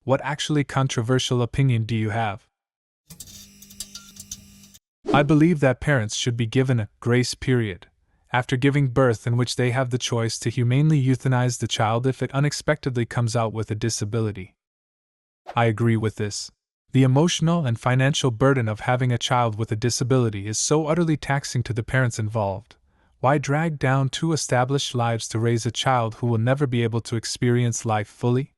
What actually controversial opinion do you have? I believe that parents should be given a grace period after giving birth in which they have the choice to humanely euthanize the child if it unexpectedly comes out with a disability. I agree with this. The emotional and financial burden of having a child with a disability is so utterly taxing to the parents involved. Why drag down two established lives to raise a child who will never be able to experience life fully?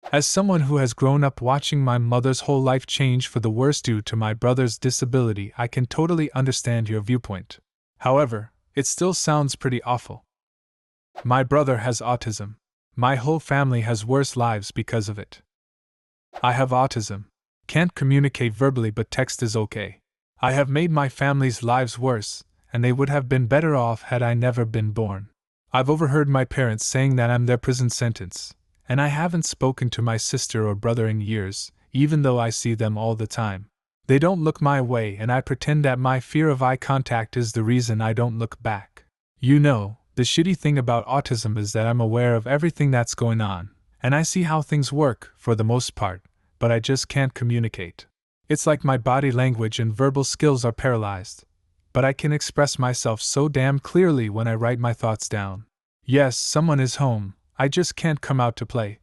As someone who has grown up watching my mother's whole life change for the worse due to my brother's disability, I can totally understand your viewpoint. However, it still sounds pretty awful. My brother has autism. My whole family has worse lives because of it. I have autism. Can't communicate verbally, but text is okay. I have made my family's lives worse, and they would have been better off had I never been born. I've overheard my parents saying that I'm their prison sentence, and I haven't spoken to my sister or brother in years, even though I see them all the time. They don't look my way, and I pretend that my fear of eye contact is the reason I don't look back. You know, the shitty thing about autism is that I'm aware of everything that's going on, and I see how things work, for the most part, but I just can't communicate. It's like my body language and verbal skills are paralyzed, but I can express myself so damn clearly when I write my thoughts down. Yes, someone is home, I just can't come out to play.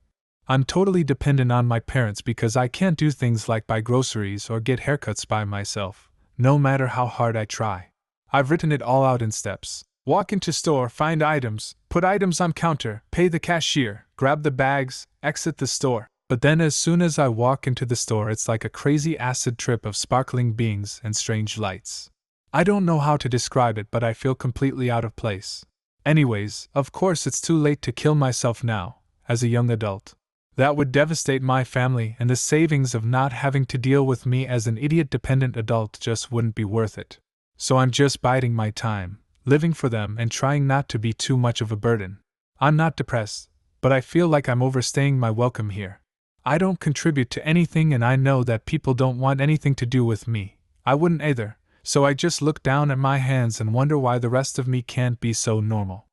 I'm totally dependent on my parents because I can't do things like buy groceries or get haircuts by myself, no matter how hard I try. I've written it all out in steps. Walk into store, find items, put items on counter, pay the cashier, grab the bags, exit the store. But then as soon as I walk into the store, it's like a crazy acid trip of sparkling beans and strange lights. I don't know how to describe it, but I feel completely out of place. Anyways, of course it's too late to kill myself now, as a young adult. That would devastate my family, and the savings of not having to deal with me as an idiot-dependent adult just wouldn't be worth it. So I'm just biding my time, living for them and trying not to be too much of a burden. I'm not depressed, but I feel like I'm overstaying my welcome here. I don't contribute to anything, and I know that people don't want anything to do with me. I wouldn't either, so I just look down at my hands and wonder why the rest of me can't be so normal.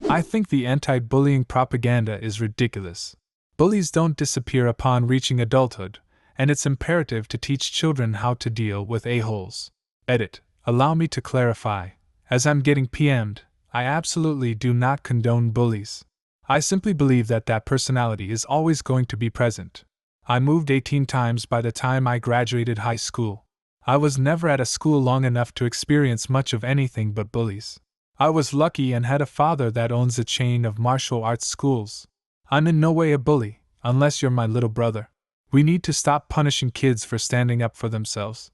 I think the anti-bullying propaganda is ridiculous. Bullies don't disappear upon reaching adulthood, and it's imperative to teach children how to deal with a-holes. Edit. Allow me to clarify. As I'm getting PM'd, I absolutely do not condone bullies. I simply believe that personality is always going to be present. I moved 18 times by the time I graduated high school. I was never at a school long enough to experience much of anything but bullies. I was lucky and had a father that owns a chain of martial arts schools. I'm in no way a bully, unless you're my little brother. We need to stop punishing kids for standing up for themselves.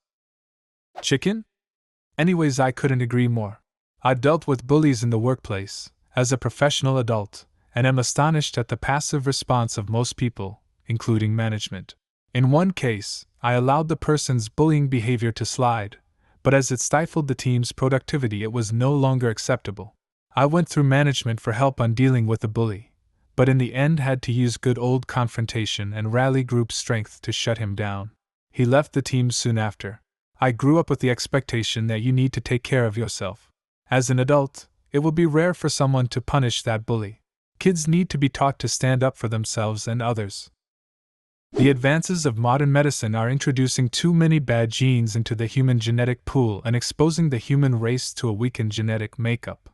Chicken? Anyways, I couldn't agree more. I dealt with bullies in the workplace, as a professional adult, and am astonished at the passive response of most people, including management. In one case, I allowed the person's bullying behavior to slide, but as it stifled the team's productivity, it was no longer acceptable. I went through management for help on dealing with the bully, but in the end had to use good old confrontation and rally group strength to shut him down. He left the team soon after. I grew up with the expectation that you need to take care of yourself. As an adult, it will be rare for someone to punish that bully. Kids need to be taught to stand up for themselves and others. The advances of modern medicine are introducing too many bad genes into the human genetic pool and exposing the human race to a weakened genetic makeup.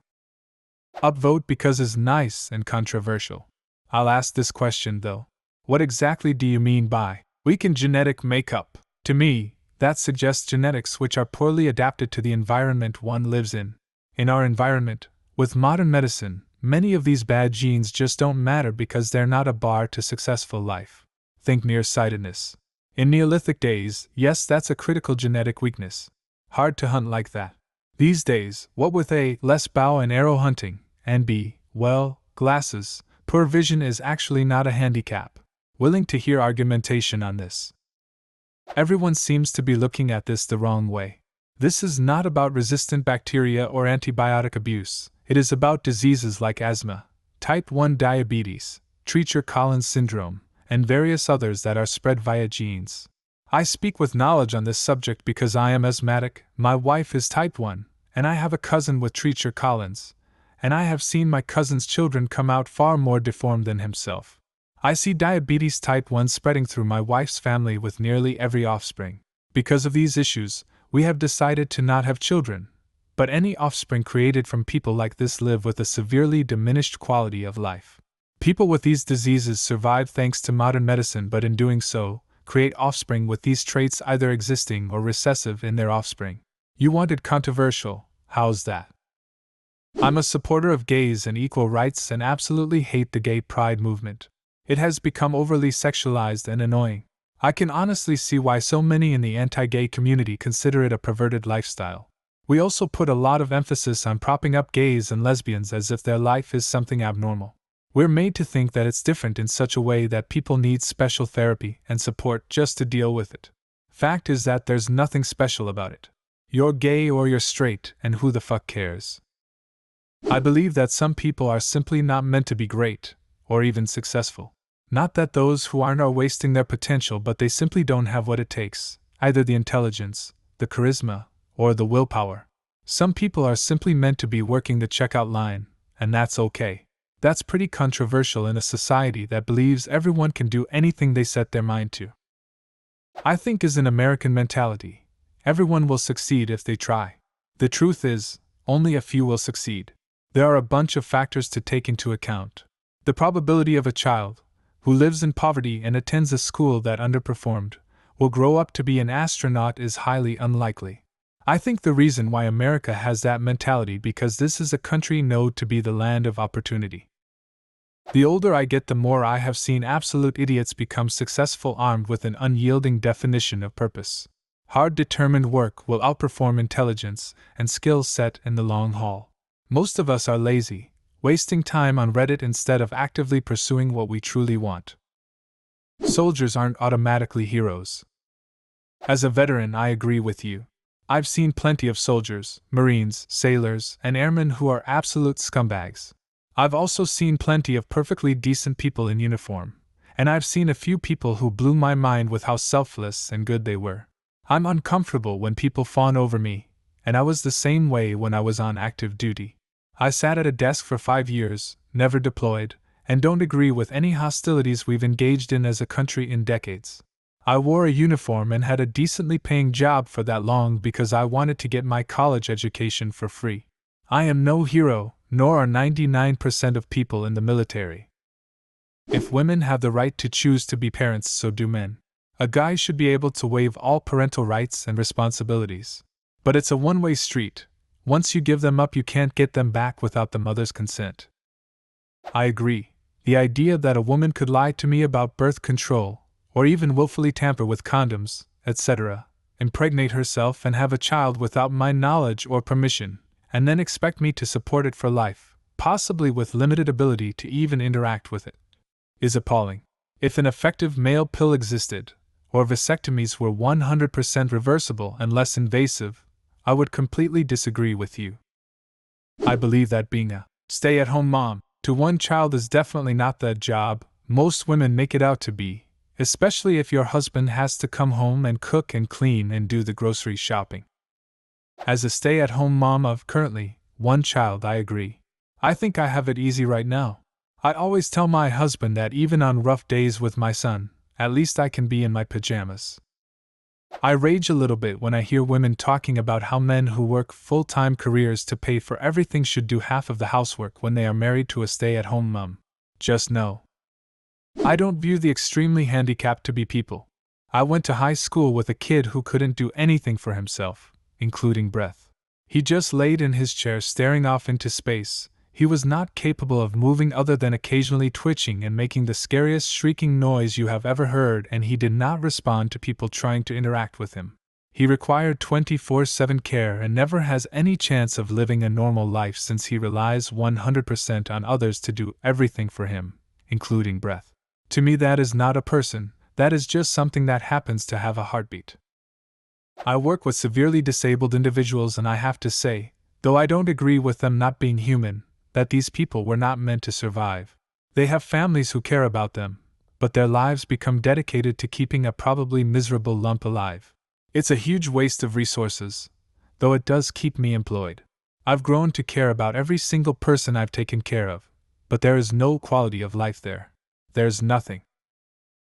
Upvote because it's nice and controversial. I'll ask this question though. What exactly do you mean by weakened genetic makeup? To me, that suggests genetics which are poorly adapted to the environment one lives in. In our environment, with modern medicine, many of these bad genes just don't matter because they're not a bar to successful life. Think nearsightedness. In Neolithic days, yes, that's a critical genetic weakness. Hard to hunt like that. These days, what with A, less bow and arrow hunting, and B, well, glasses, poor vision is actually not a handicap. Willing to hear argumentation on this. Everyone seems to be looking at this the wrong way. This is not about resistant bacteria or antibiotic abuse. It is about diseases like asthma, type 1 diabetes, Treacher-Collins syndrome, and various others that are spread via genes. I speak with knowledge on this subject because I am asthmatic, my wife is type 1, and I have a cousin with Treacher-Collins, and I have seen my cousin's children come out far more deformed than himself. I see diabetes type 1 spreading through my wife's family with nearly every offspring. Because of these issues, we have decided to not have children, but any offspring created from people like this live with a severely diminished quality of life. People with these diseases survive thanks to modern medicine, but in doing so, create offspring with these traits either existing or recessive in their offspring. You wanted controversial, how's that? I'm a supporter of gays and equal rights and absolutely hate the gay pride movement. It has become overly sexualized and annoying. I can honestly see why so many in the anti-gay community consider it a perverted lifestyle. We also put a lot of emphasis on propping up gays and lesbians as if their life is something abnormal. We're made to think that it's different in such a way that people need special therapy and support just to deal with it. Fact is that there's nothing special about it. You're gay or you're straight, and who the fuck cares? I believe that some people are simply not meant to be great, or even successful. Not that those who aren't are wasting their potential, but they simply don't have what it takes, either the intelligence, the charisma, or the willpower. Some people are simply meant to be working the checkout line, and that's okay. That's pretty controversial in a society that believes everyone can do anything they set their mind to. I think is an American mentality. Everyone will succeed if they try. The truth is, only a few will succeed. There are a bunch of factors to take into account. The probability of a child, who lives in poverty and attends a school that underperformed, will grow up to be an astronaut is highly unlikely. I think the reason why America has that mentality because this is a country known to be the land of opportunity. The older I get, the more I have seen absolute idiots become successful armed with an unyielding definition of purpose. Hard determined work will outperform intelligence and skill set in the long haul. Most of us are lazy, wasting time on Reddit instead of actively pursuing what we truly want. Soldiers aren't automatically heroes. As a veteran, I agree with you. I've seen plenty of soldiers, Marines, sailors, and airmen who are absolute scumbags. I've also seen plenty of perfectly decent people in uniform, and I've seen a few people who blew my mind with how selfless and good they were. I'm uncomfortable when people fawn over me, and I was the same way when I was on active duty. I sat at a desk for 5 years, never deployed, and don't agree with any hostilities we've engaged in as a country in decades. I wore a uniform and had a decently paying job for that long because I wanted to get my college education for free. I am no hero, nor are 99% of people in the military. If women have the right to choose to be parents, so do men. A guy should be able to waive all parental rights and responsibilities. But it's a one-way street. Once you give them up, you can't get them back without the mother's consent. I agree. The idea that a woman could lie to me about birth control, or even willfully tamper with condoms, etc., impregnate herself and have a child without my knowledge or permission, and then expect me to support it for life, possibly with limited ability to even interact with it, is appalling. If an effective male pill existed, or vasectomies were 100% reversible and less invasive, I would completely disagree with you. I believe that being a stay-at-home mom to one child is definitely not the job most women make it out to be, especially if your husband has to come home and cook and clean and do the grocery shopping. As a stay-at-home mom of currently one child, I agree. I think I have it easy right now. I always tell my husband that even on rough days with my son, at least I can be in my pajamas. I rage a little bit when I hear women talking about how men who work full-time careers to pay for everything should do half of the housework when they are married to a stay-at-home mom. Just no. I don't view the extremely handicapped to be people. I went to high school with a kid who couldn't do anything for himself, including breath. He just laid in his chair staring off into space. He was not capable of moving other than occasionally twitching and making the scariest shrieking noise you have ever heard, and he did not respond to people trying to interact with him. He required 24/7 care and never has any chance of living a normal life since he relies 100% on others to do everything for him, including breath. To me, that is not a person, that is just something that happens to have a heartbeat. I work with severely disabled individuals, and I have to say, though I don't agree with them not being human, that these people were not meant to survive. They have families who care about them, but their lives become dedicated to keeping a probably miserable lump alive. It's a huge waste of resources, though it does keep me employed. I've grown to care about every single person I've taken care of, but there is no quality of life there. there's nothing.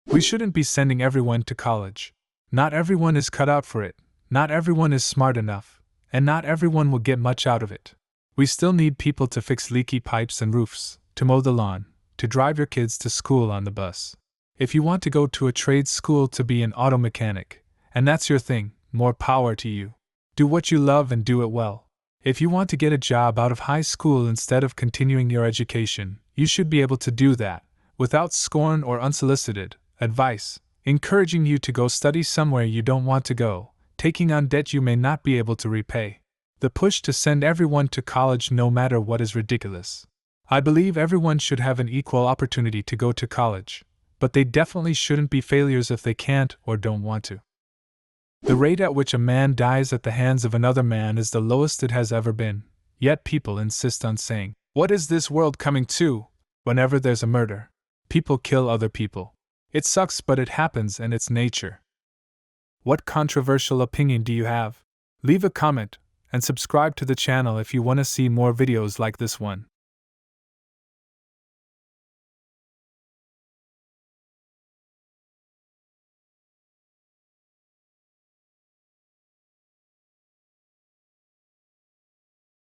We shouldn't be sending everyone to college. Not everyone is cut out for it, not everyone is smart enough, and not everyone will get much out of it. We still need people to fix leaky pipes and roofs, to mow the lawn, to drive your kids to school on the bus. If you want to go to a trade school to be an auto mechanic, and that's your thing, more power to you. Do what you love and do it well. If you want to get a job out of high school instead of continuing your education, you should be able to do that, without scorn or unsolicited advice, encouraging you to go study somewhere you don't want to go, taking on debt you may not be able to repay. The push to send everyone to college no matter what is ridiculous. I believe everyone should have an equal opportunity to go to college, but they definitely shouldn't be failures if they can't or don't want to. The rate at which a man dies at the hands of another man is the lowest it has ever been, yet people insist on saying, "What is this world coming to?" Whenever there's a murder, people kill other people. It sucks, but it happens and it's nature. What controversial opinion do you have? Leave a comment and subscribe to the channel if you want to see more videos like this one.